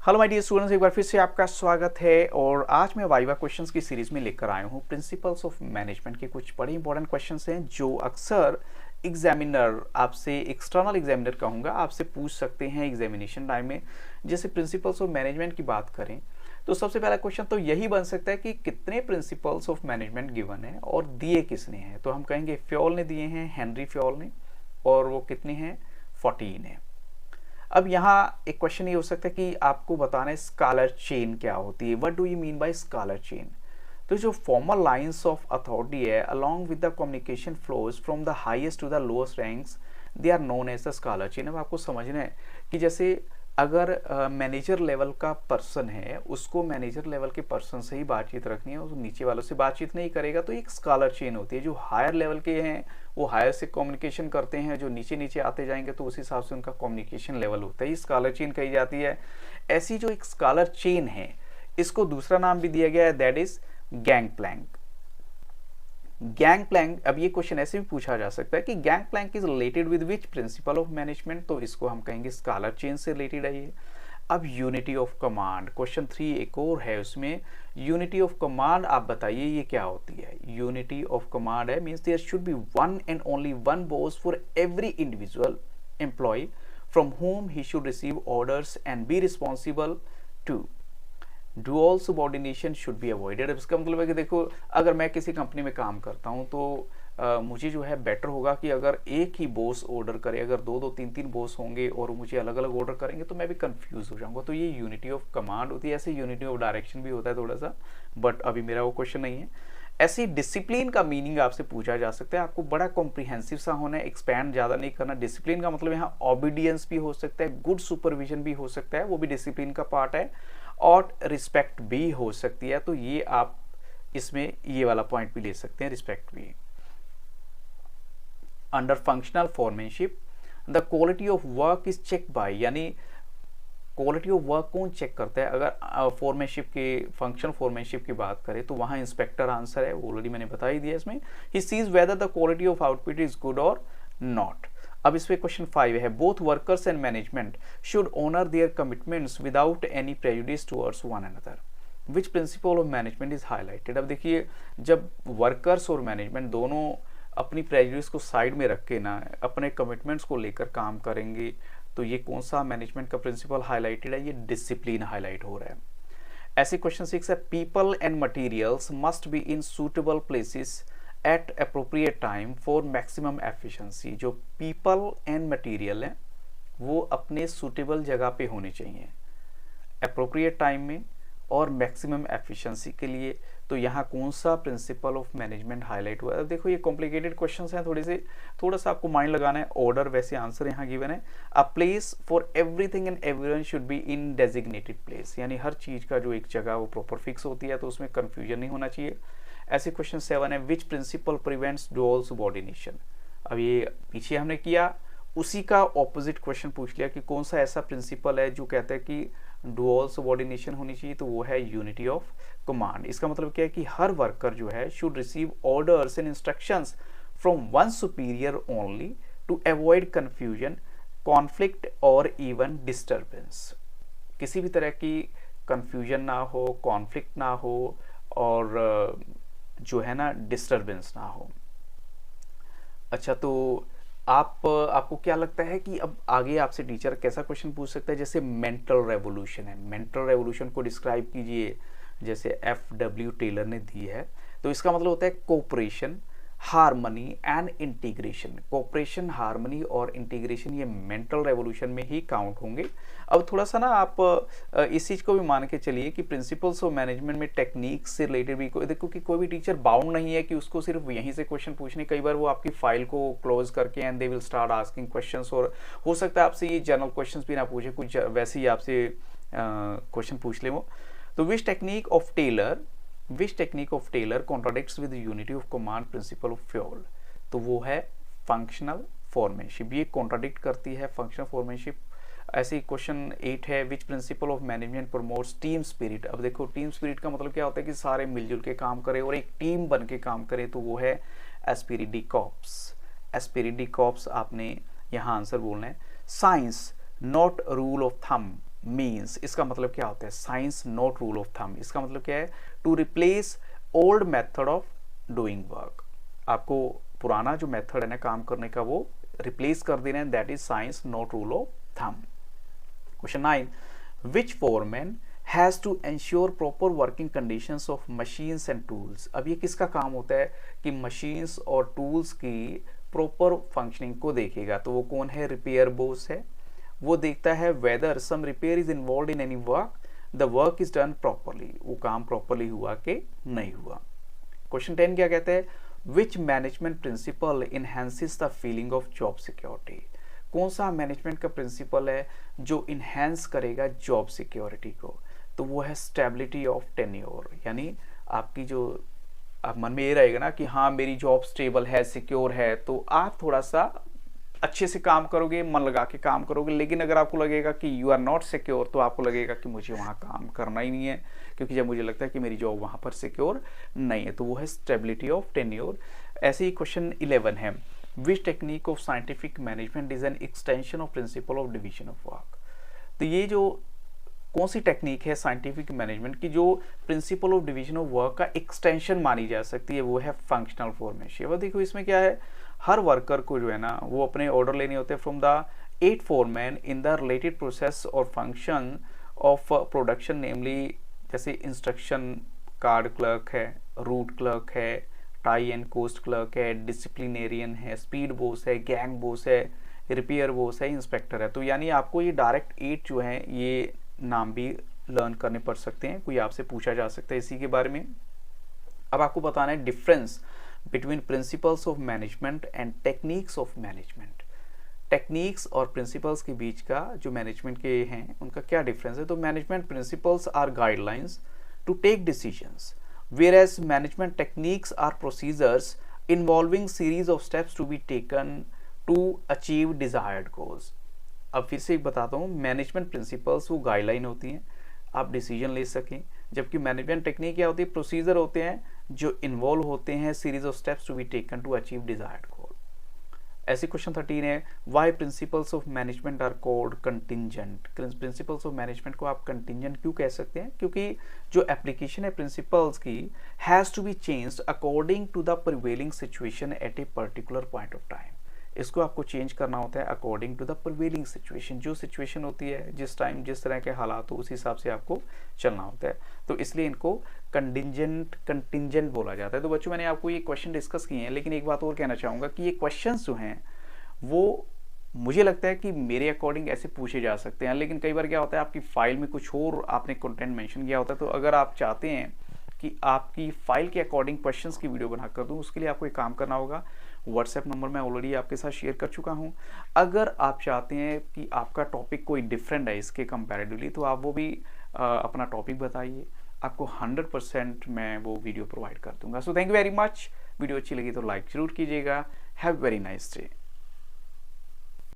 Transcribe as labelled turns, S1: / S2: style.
S1: Hello my dear students, एक बार फिर से आपका स्वागत है। और आज मैं वाइवा क्वेश्चंस की सीरीज में लेकर आया हूँ। प्रिंसिपल्स ऑफ मैनेजमेंट के कुछ बड़े इंपॉर्टेंट क्वेश्चंस हैं जो अक्सर एग्जामिनर आपसे, एक्सटर्नल एग्जामिनर कहूँगा, आपसे पूछ सकते हैं एग्जामिनेशन टाइम में। जैसे प्रिंसिपल्स ऑफ मैनेजमेंट की बात करें तो सबसे पहला क्वेश्चन तो यही बन सकता है कि कितने प्रिंसिपल्स ऑफ मैनेजमेंट गिवन है और दिए किसने हैं। तो हम कहेंगे फ्योल ने दिए हैं, हेनरी फ्योल ने, और वो कितने हैं, 14 है। अब यहाँ एक क्वेश्चन ये हो सकता है कि आपको बताना है स्कालर चेन क्या होती है। What do you mean by scalar chain? तो जो फॉर्मल लाइंस ऑफ अथॉरिटी है along with the communication flows from the highest to the lowest ranks, they are known as the scalar chain. अब आपको समझना है कि जैसे अगर मैनेजर लेवल का पर्सन है, उसको मैनेजर लेवल के पर्सन से ही बातचीत रखनी है, उसको नीचे वालों से बातचीत नहीं करेगा, तो एक स्कालर चेन होती है। जो हायर लेवल के हैं वो हायर से कम्युनिकेशन करते हैं, जो नीचे नीचे आते जाएंगे तो उस हिसाब से उनका कम्युनिकेशन लेवल होता है, ये स्कालर चेन कही जाती है। ऐसी जो एक स्कालर चेन है, इसको दूसरा नाम भी दिया गया है, that is gang plank. Gang plank, अब ये क्वेश्चन ऐसे भी पूछा जा सकता है कि gang plank is related with which principle of management, तो इसको हम कहेंगे स्कालर चेन से रिलेटेड है ये। अब यूनिटी ऑफ कमांड, क्वेश्चन 3 एक और है, उसमें यूनिटी ऑफ कमांड आप बताइए ये क्या होती है। यूनिटी ऑफ कमांड है means there should be one and only one boss for every individual employee from whom he should receive orders and be responsible to. Dual subordination should be avoided. इसका मतलब है कि देखो, अगर मैं किसी company में काम करता हूँ तो मुझे जो है बेटर होगा कि अगर एक ही बॉस ऑर्डर करे, अगर दो दो तीन तीन बॉस होंगे और मुझे अलग अलग ऑर्डर करेंगे तो मैं भी कंफ्यूज हो जाऊंगा। तो ये यूनिटी ऑफ कमांड होती है। ऐसे यूनिटी ऑफ डायरेक्शन भी होता है थोड़ा सा, बट अभी मेरा वो क्वेश्चन नहीं है। ऐसी डिसिप्लिन का मीनिंग आपसे पूछा जा सकता है, आपको बड़ा कॉम्प्रिहेंसिव सा होना है, एक्सपैंड ज़्यादा नहीं करना। डिसिप्लिन का मतलब यहाँ ऑबिडियंस भी हो सकता है, गुड सुपरविजन भी हो सकता है, वो भी डिसिप्लिन का पार्ट है, और रिस्पेक्ट भी हो सकती है। तो ये आप इसमें ये वाला पॉइंट भी ले सकते हैं, रिस्पेक्ट भी। Under functional foremanship the quality of work is check by, यानी क्वालिटी ऑफ वर्क कौन चेक करता है? अगर फॉर्मेनशिप के, फंक्शनल फॉर्मेनशिप की बात करें तो वहां इंस्पेक्टर आंसर है, ऑलरेडी मैंने बता ही दिया इसमें। He sees whether the quality of output is good और नॉट। अब इस पे क्वेश्चन 5 है, both workers and management should honour their commitments without any prejudice towards one another, which principle of management is highlighted. अब देखिए, जब workers और management दोनों अपनी प्रेजुडिस को साइड में रख के ना अपने कमिटमेंट्स को लेकर काम करेंगे, तो ये कौन सा मैनेजमेंट का प्रिंसिपल हाईलाइटेड है? ये डिसिप्लिन हाईलाइट हो रहा है। ऐसे क्वेश्चन 6 है, people and materials must be in suitable places at appropriate time for maximum efficiency. जो पीपल एंड मटेरियल है वो अपने सूटेबल जगह पे होने चाहिए अप्रोप्रिएट टाइम में और मैक्सिमम एफिशिएंसी के लिए। तो यहाँ कौन सा प्रिंसिपल ऑफ मैनेजमेंट हाईलाइट हुआ है? देखो, ये कॉम्प्लिकेटेड क्वेश्चंस हैं, थोड़ा सा आपको माइंड लगाना है। ऑर्डर, वैसे आंसर यहाँ गिवन है, a place for everything and everyone should be in designated place, यानी हर चीज का जो एक जगह वो प्रॉपर फिक्स होती है, तो उसमें कंफ्यूजन नहीं होना चाहिए। ऐसे क्वेश्चन 7 है, which principle prevents dual subordination. अब ये पीछे हमने किया, उसी का ऑपोजिट क्वेश्चन पूछ लिया कि कौन सा ऐसा प्रिंसिपल है जो कहता है कि डुअल सबॉर्डिनेशन होनी चाहिए, तो वो है यूनिटी ऑफ कमांड। इसका मतलब क्या है कि हर वर्कर जो है should receive orders and instructions from one superior only to avoid confusion, conflict और इवन डिस्टर्बेंस। किसी भी तरह की कंफ्यूजन ना हो, कॉन्फ्लिक्ट ना हो, और जो है ना डिस्टर्बेंस ना हो। अच्छा, तो आपको क्या लगता है कि अब आगे आपसे टीचर कैसा क्वेश्चन पूछ सकता है? जैसे मेंटल रेवोल्यूशन है, मेंटल रेवोल्यूशन को डिस्क्राइब कीजिए, जैसे FW टेलर ने दी है। तो इसका मतलब होता है cooperation, harmony and integration. Cooperation, harmony और इंटीग्रेशन ये मेंटल रेवोल्यूशन में ही काउंट होंगे। अब थोड़ा सा ना आप इस चीज को भी मान के चलिए कि प्रिंसिपल्स ऑफ मैनेजमेंट में टेक्निक से रिलेटेड भी देखो कि कोई भी टीचर बाउंड नहीं है कि उसको सिर्फ यहीं से क्वेश्चन पूछने। कई बार वो आपकी फाइल को क्लोज करके and they will start asking questions, और हो सकता है आपसे ये जनरल क्वेश्चंस भी ना पूछे, कुछ वैसे ही आपसे क्वेश्चन पूछ ले वो। तो which technique of Taylor contradicts with unity of command principle of Fayol? तो वो है फंक्शनल फॉर्मेनशिप, ये कॉन्ट्राडिक्ट करती है फंक्शनल फॉर्मेनशिप। ऐसे ही क्वेश्चन 8 है, विच principle of management promotes team spirit. अब देखो, टीम स्पिरिट का मतलब क्या होता है कि सारे मिलजुल के काम करें और एक टीम बन के काम करें, तो वो है esprit de corps. Esprit de corps आपने यहाँ आंसर बोलना है। Science not rule of thumb means, इसका मतलब क्या होता है, science not rule of thumb. इसका मतलब क्या है, to replace old method of doing work. आपको पुराना जो मेथड है ना काम करने का वो रिप्लेस कर देना है, that is science not rule of thumb. Question 9, which foreman has to ensure proper working conditions of machines and tools. अब ये किसका काम होता है कि मशीन्स और टूल्स की प्रॉपर फंक्शनिंग को देखेगा। तो वो कौन है, रिपेयर बॉस है। वो देखता है whether some repair is involve in any work, the work is done properly, वो काम प्रॉपरली हुआ कि नहीं हुआ। क्वेश्चन 10 क्या कहते हैं, which management principle enhances the feeling of job security. कौन सा मैनेजमेंट का प्रिंसिपल है जो इनहेंस करेगा जॉब सिक्योरिटी को। तो वो है स्टेबिलिटी ऑफ टेन्योर, यानी आपकी जो आप मन में ये रहेगा ना कि हाँ मेरी जॉब स्टेबल है, सिक्योर है, तो आप थोड़ा सा अच्छे से काम करोगे, मन लगा के काम करोगे। लेकिन अगर आपको लगेगा कि यू आर नॉट सिक्योर, तो आपको लगेगा कि मुझे वहाँ काम करना ही नहीं है, क्योंकि जब मुझे लगता है कि मेरी जॉब वहाँ पर सिक्योर नहीं है। तो वो है स्टेबिलिटी ऑफ टेन्योर। ऐसे ही क्वेश्चन 11 है, विच technique of scientific management is an extension of principle of division of work. तो ये जो कौन सी टेक्निक है साइंटिफिक मैनेजमेंट की जो principle of division of work का एक्सटेंशन मानी जा सकती है, वो है फंक्शनल फोरमैनशिप। अब देखो इसमें क्या है, हर वर्कर को जो है ना वो अपने ऑर्डर लेने होते हैं from the 8 foreman in the related process और फंक्शन ऑफ प्रोडक्शन, नेमली जैसे इंस्ट्रक्शन कार्ड क्लर्क है, रूट क्लर्क है, टाई एंड कोस्ट क्लर्क है, डिसिप्लिनेरियन है, स्पीड बॉस है, गैंग बॉस है, रिपेयर बॉस है, इंस्पेक्टर है। तो यानी आपको ये डायरेक्ट 8 जो है ये नाम भी लर्न करने पड़ सकते हैं, कोई आपसे पूछा जा सकता है इसी के बारे में। अब आपको बताना है difference between principles of management and techniques of management. Techniques और प्रिंसिपल्स के बीच का जो मैनेजमेंट के हैं उनका क्या डिफरेंस है। तो management principles are guidelines to take decisions, whereas management techniques are procedures involving series of steps to be taken to achieve desired goals। अब फिर से एक बताता हूँ, मैनेजमेंट प्रिंसिपल्स वो गाइडलाइन होती हैं, आप डिसीजन ले सकें, जबकि मैनेजमेंट टेक्निक क्या होती है, प्रोसीजर होते हैं जो इन्वॉल्व होते हैं series of steps to be taken to achieve desired goal. ऐसे क्वेश्चन 13 है, why principles of management are called contingent. Principles of management को आप कंटिंजेंट क्यों कह सकते हैं, क्योंकि जो एप्लीकेशन है प्रिंसिपल्स की has to be changed according to the prevailing situation at a particular point of time. इसको आपको चेंज करना होता है according to the prevailing situation, जो सिचुएशन होती है जिस टाइम जिस तरह के हालात हो उस हिसाब से आपको चलना होता है। तो इसलिए इनको कंटिंजेंट बोला जाता है। तो बच्चों मैंने आपको ये क्वेश्चन डिस्कस किए हैं, लेकिन एक बात और कहना चाहूँगा कि ये क्वेश्चंस जो हैं वो मुझे लगता है कि मेरे अकॉर्डिंग ऐसे पूछे जा सकते हैं, लेकिन कई बार क्या होता है आपकी फाइल में कुछ और आपने कंटेंट मेंशन किया होता है। तो अगर आप चाहते हैं कि आपकी फाइल के अकॉर्डिंग क्वेश्चंस की वीडियो बना कर दूँ, उसके लिए आपको एक काम करना होगा, व्हाट्सएप नंबर मैं ऑलरेडी आपके साथ शेयर कर चुका हूं। अगर आप चाहते हैं कि आपका टॉपिक कोई डिफरेंट है इसके कंपैरेटिवली, तो आप वो भी अपना टॉपिक बताइए, आपको 100% मैं वो वीडियो प्रोवाइड कर दूंगा। So thank you very much. Video अच्छी लगी तो लाइक जरूर कीजिएगा। Have very nice day.